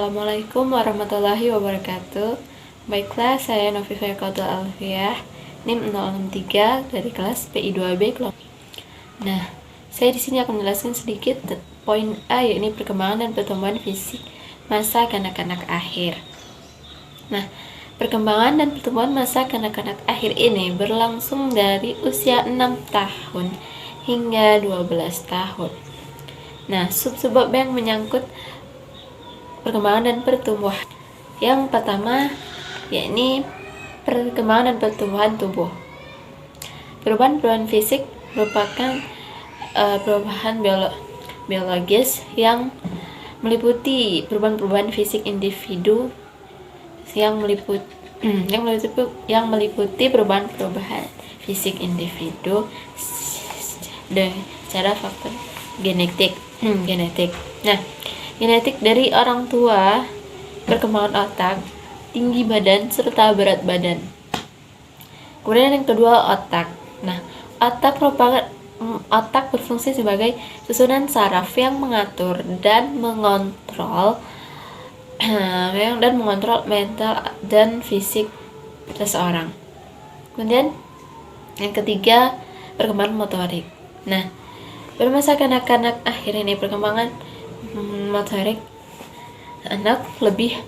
Assalamualaikum warahmatullahi wabarakatuh. Baiklah, saya Novifa Qatul Alfiah, NIM 063 dari kelas PI2B kelompok. Nah, saya di sini akan menjelaskan sedikit poin A, yakni perkembangan dan pertumbuhan fisik masa kanak-kanak akhir. Nah, perkembangan dan pertumbuhan masa kanak-kanak akhir ini berlangsung dari usia 6 tahun hingga 12 tahun. Nah, sebab yang menyangkut perkembangan dan pertumbuhan. Yang pertama, yakni perkembangan dan pertumbuhan tubuh. Perubahan-perubahan fisik merupakan perubahan biologis yang meliputi perubahan-perubahan fisik individu yang meliputi perubahan-perubahan fisik individu secara faktor genetik. Nah, genetik dari orang tua, perkembangan otak, tinggi badan, serta berat badan. Kemudian yang kedua, otak. Nah, otak berfungsi sebagai susunan saraf yang mengatur dan mengontrol mental dan fisik seseorang. Kemudian yang ketiga, perkembangan motorik. Nah, pada masa kanak-kanak akhir ini perkembangan motorik anak lebih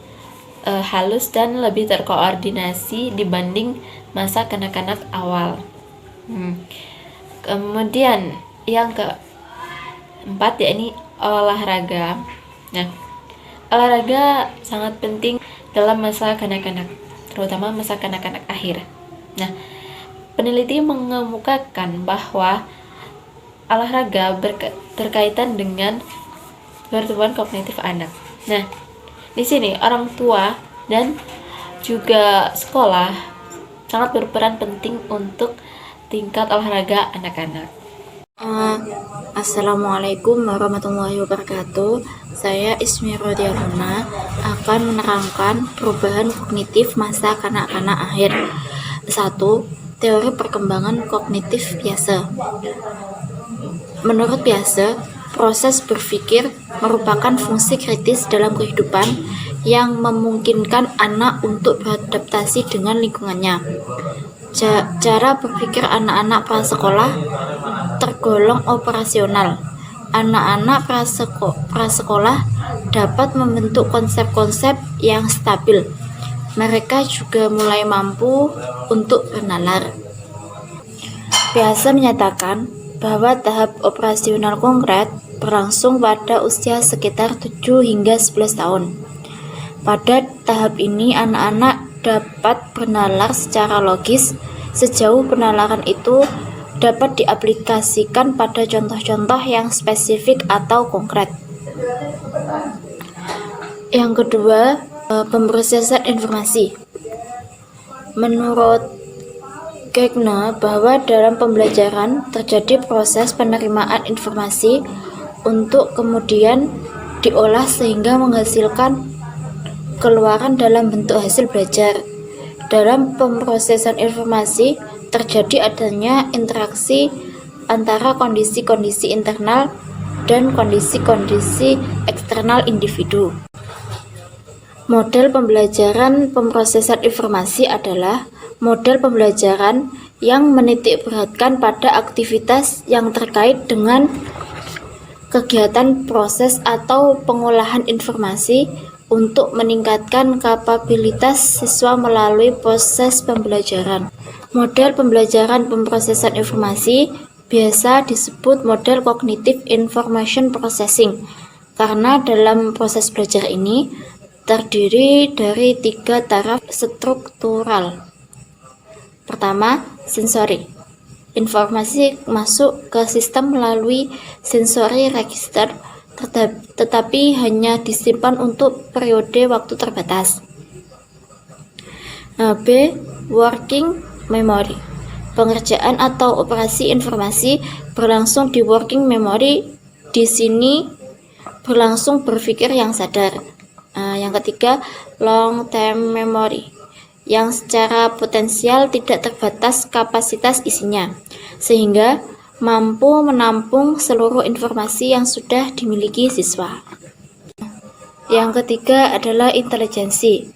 halus dan lebih terkoordinasi dibanding masa kanak-kanak awal. Kemudian yang keempat, yakni olahraga. Nah, olahraga sangat penting dalam masa kanak-kanak, terutama masa kanak-kanak akhir. Nah, peneliti mengemukakan bahwa olahraga berkaitan dengan pertumbuhan kognitif anak. Nah, di sini orang tua dan juga sekolah sangat berperan penting untuk tingkat olahraga anak-anak. Assalamualaikum warahmatullahi wabarakatuh. Saya Ismi Rodialuna akan menerangkan perubahan kognitif masa kanak-kanak akhir. 1. Teori perkembangan kognitif Piaget. Menurut Piaget, proses berpikir merupakan fungsi kritis dalam kehidupan yang memungkinkan anak untuk beradaptasi dengan lingkungannya. Cara berpikir anak-anak prasekolah tergolong operasional. Anak-anak prasekolah dapat membentuk konsep-konsep yang stabil. Mereka juga mulai mampu untuk bernalar. Piaget menyatakan bahwa tahap operasional konkret berlangsung pada usia sekitar 7 hingga 11 tahun. Pada tahap ini anak-anak dapat bernalar secara logis. Sejauh penalaran itu dapat diaplikasikan pada contoh-contoh yang spesifik atau konkret. Yang kedua, pemrosesan informasi. Menurut Gagner bahwa dalam pembelajaran terjadi proses penerimaan informasi untuk kemudian diolah sehingga menghasilkan keluaran dalam bentuk hasil belajar. Dalam pemrosesan informasi terjadi adanya interaksi antara kondisi-kondisi internal dan kondisi-kondisi eksternal individu. Model pembelajaran pemrosesan informasi adalah model pembelajaran yang menitikberatkan pada aktivitas yang terkait dengan kegiatan proses atau pengolahan informasi untuk meningkatkan kapabilitas siswa melalui proses pembelajaran. Model pembelajaran pemrosesan informasi biasa disebut model cognitive information processing karena dalam proses belajar ini terdiri dari 3 taraf struktural. Pertama, sensori. Informasi masuk ke sistem melalui sensory register, tetapi hanya disimpan untuk periode waktu terbatas. B. Working memory. Pengerjaan atau operasi informasi berlangsung di working memory. Di sini berlangsung berpikir yang sadar. Yang ketiga, long term memory, yang secara potensial tidak terbatas kapasitas isinya, sehingga mampu menampung seluruh informasi yang sudah dimiliki siswa. Yang ketiga adalah intelijensi.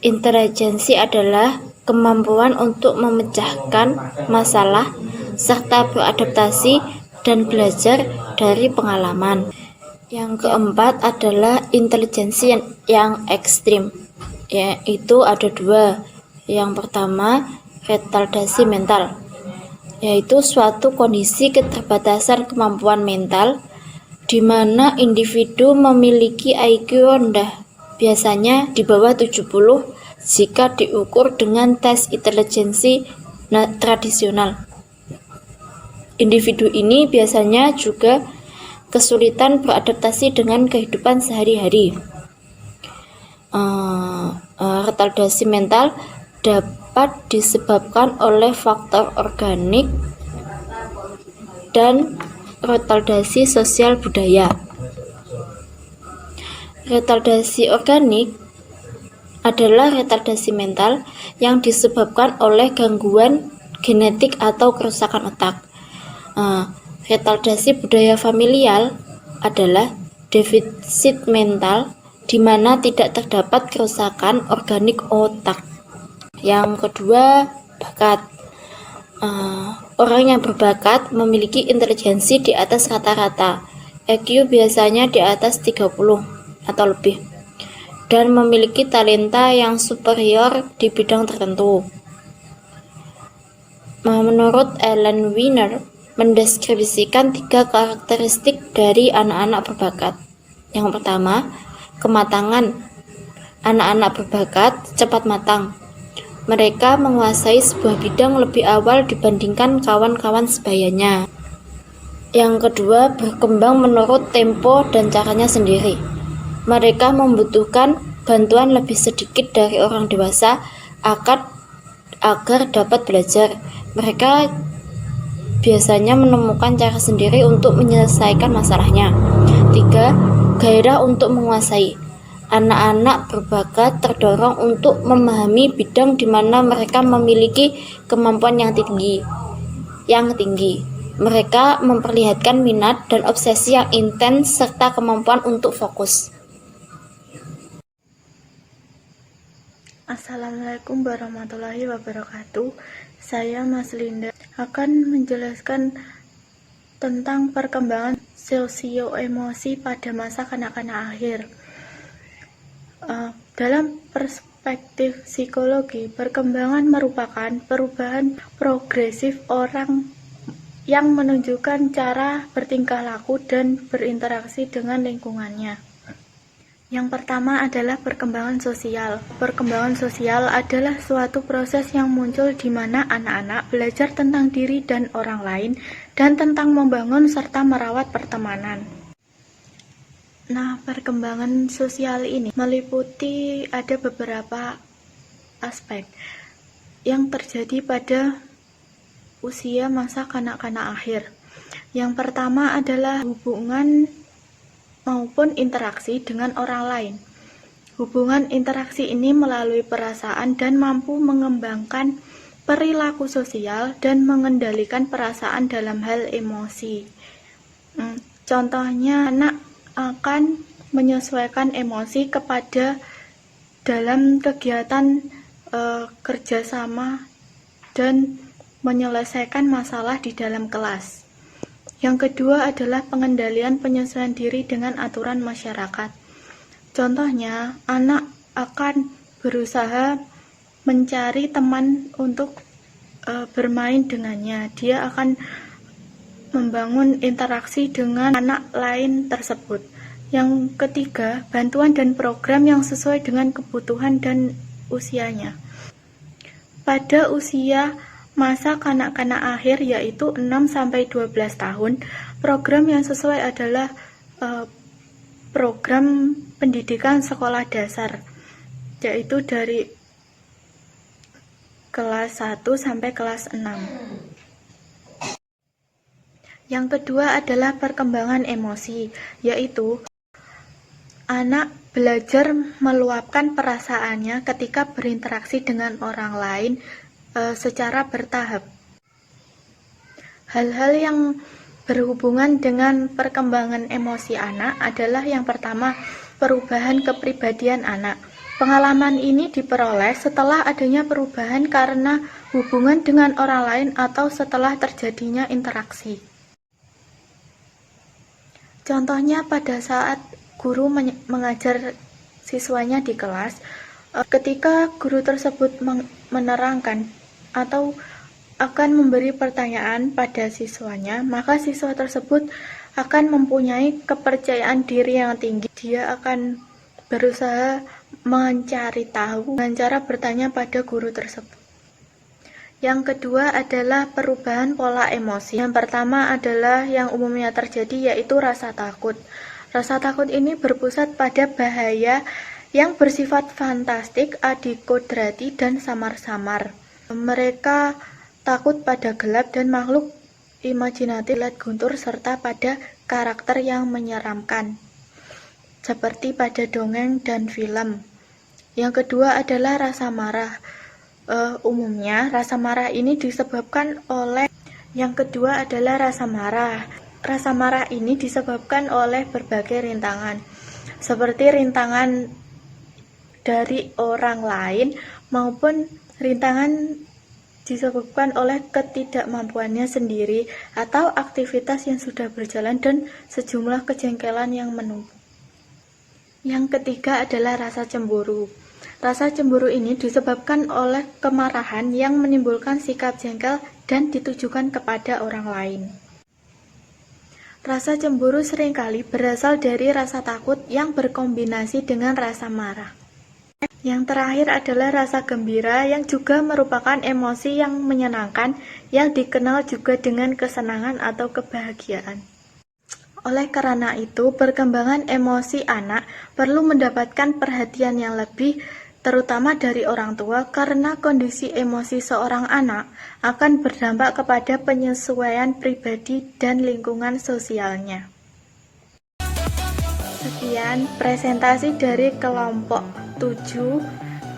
Intelijensi adalah kemampuan untuk memecahkan masalah serta beradaptasi dan belajar dari pengalaman. Yang keempat adalah intelijensi yang ekstrim, yaitu ada dua. Yang pertama, retardasi mental, yaitu suatu kondisi keterbatasan kemampuan mental di mana individu memiliki IQ rendah, biasanya di bawah 70 jika diukur dengan tes intelijensi tradisional. Individu ini biasanya juga kesulitan beradaptasi dengan kehidupan sehari-hari. Retardasi mental dapat disebabkan oleh faktor organik dan retardasi sosial budaya. Retardasi organik adalah retardasi mental yang disebabkan oleh gangguan genetik atau kerusakan otak. Retardasi budaya familial adalah defisit mental di mana tidak terdapat kerusakan organik otak. Yang kedua, bakat. Orang yang berbakat memiliki intelijensi di atas rata-rata, IQ biasanya di atas 30 atau lebih, dan memiliki talenta yang superior di bidang tertentu. Menurut Ellen Wiener, mendeskripsikan 3 karakteristik dari anak-anak berbakat. Yang pertama, kematangan. Anak-anak berbakat cepat matang. Mereka menguasai sebuah bidang lebih awal dibandingkan kawan-kawan sebayanya. Yang kedua, berkembang menurut tempo dan caranya sendiri. Mereka membutuhkan bantuan lebih sedikit dari orang dewasa agar dapat belajar. Mereka biasanya menemukan cara sendiri untuk menyelesaikan masalahnya. 3. Gairah untuk menguasai. Anak-anak berbakat terdorong untuk memahami bidang di mana mereka memiliki kemampuan yang tinggi. Mereka memperlihatkan minat dan obsesi yang intens serta kemampuan untuk fokus. Assalamualaikum warahmatullahi wabarakatuh. Saya Mas Linda akan menjelaskan tentang perkembangan sosio-emosi pada masa kanak-kanak akhir. Dalam perspektif psikologi, perkembangan merupakan perubahan progresif orang yang menunjukkan cara bertingkah laku dan berinteraksi dengan lingkungannya. Yang pertama adalah perkembangan sosial. Perkembangan sosial adalah suatu proses yang muncul di mana anak-anak belajar tentang diri dan orang lain dan tentang membangun serta merawat pertemanan. Nah, perkembangan sosial ini meliputi ada beberapa aspek yang terjadi pada usia masa kanak-kanak akhir. Yang pertama adalah hubungan maupun interaksi dengan orang lain. Hubungan interaksi ini melalui perasaan dan mampu mengembangkan perilaku sosial dan mengendalikan perasaan dalam hal emosi. Contohnya, anak akan menyesuaikan emosi kepada dalam kegiatan kerjasama dan menyelesaikan masalah di dalam kelas. Yang kedua adalah pengendalian penyesuaian diri dengan aturan masyarakat. Contohnya, anak akan berusaha mencari teman untuk bermain dengannya. Dia akan membangun interaksi dengan anak lain tersebut. Yang ketiga, bantuan dan program yang sesuai dengan kebutuhan dan usianya. Pada usia masa kanak-kanak akhir yaitu 6-12 tahun, program yang sesuai adalah program pendidikan sekolah dasar, yaitu dari kelas 1 sampai kelas 6. Yang kedua adalah perkembangan emosi, yaitu anak belajar meluapkan perasaannya ketika berinteraksi dengan orang lain secara bertahap. Hal-hal yang berhubungan dengan perkembangan emosi anak adalah yang pertama, perubahan kepribadian anak. Pengalaman ini diperoleh setelah adanya perubahan karena hubungan dengan orang lain atau setelah terjadinya interaksi. Contohnya pada saat guru mengajar siswanya di kelas, ketika guru tersebut menerangkan atau akan memberi pertanyaan pada siswanya, maka siswa tersebut akan mempunyai kepercayaan diri yang tinggi. Dia akan berusaha mencari tahu dengan cara bertanya pada guru tersebut. Yang kedua adalah perubahan pola emosi. Yang pertama adalah yang umumnya terjadi, yaitu rasa takut. Rasa takut ini berpusat pada bahaya yang bersifat fantastik, adikodrati, dan samar-samar. Mereka takut pada gelap dan makhluk imajinatif, lihat guntur, serta pada karakter yang menyeramkan, seperti pada dongeng dan film. Yang kedua adalah rasa marah. Umumnya rasa marah ini disebabkan oleh Rasa marah ini disebabkan oleh berbagai rintangan, seperti rintangan dari orang lain maupun rintangan disebabkan oleh ketidakmampuannya sendiri atau aktivitas yang sudah berjalan dan sejumlah kejengkelan yang menumpuk. Yang ketiga adalah rasa cemburu. Rasa cemburu ini disebabkan oleh kemarahan yang menimbulkan sikap jengkel dan ditujukan kepada orang lain. Rasa cemburu seringkali berasal dari rasa takut yang berkombinasi dengan rasa marah. Yang terakhir adalah rasa gembira, yang juga merupakan emosi yang menyenangkan, yang dikenal juga dengan kesenangan atau kebahagiaan. Oleh karena itu, perkembangan emosi anak perlu mendapatkan perhatian yang lebih, terutama dari orang tua, karena kondisi emosi seorang anak akan berdampak kepada penyesuaian pribadi dan lingkungan sosialnya. Sekian presentasi dari kelompok 7.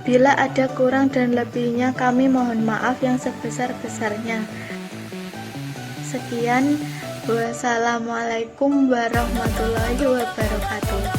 Bila ada kurang dan lebihnya, kami mohon maaf yang sebesar-besarnya. Sekian, wassalamualaikum warahmatullahi wabarakatuh.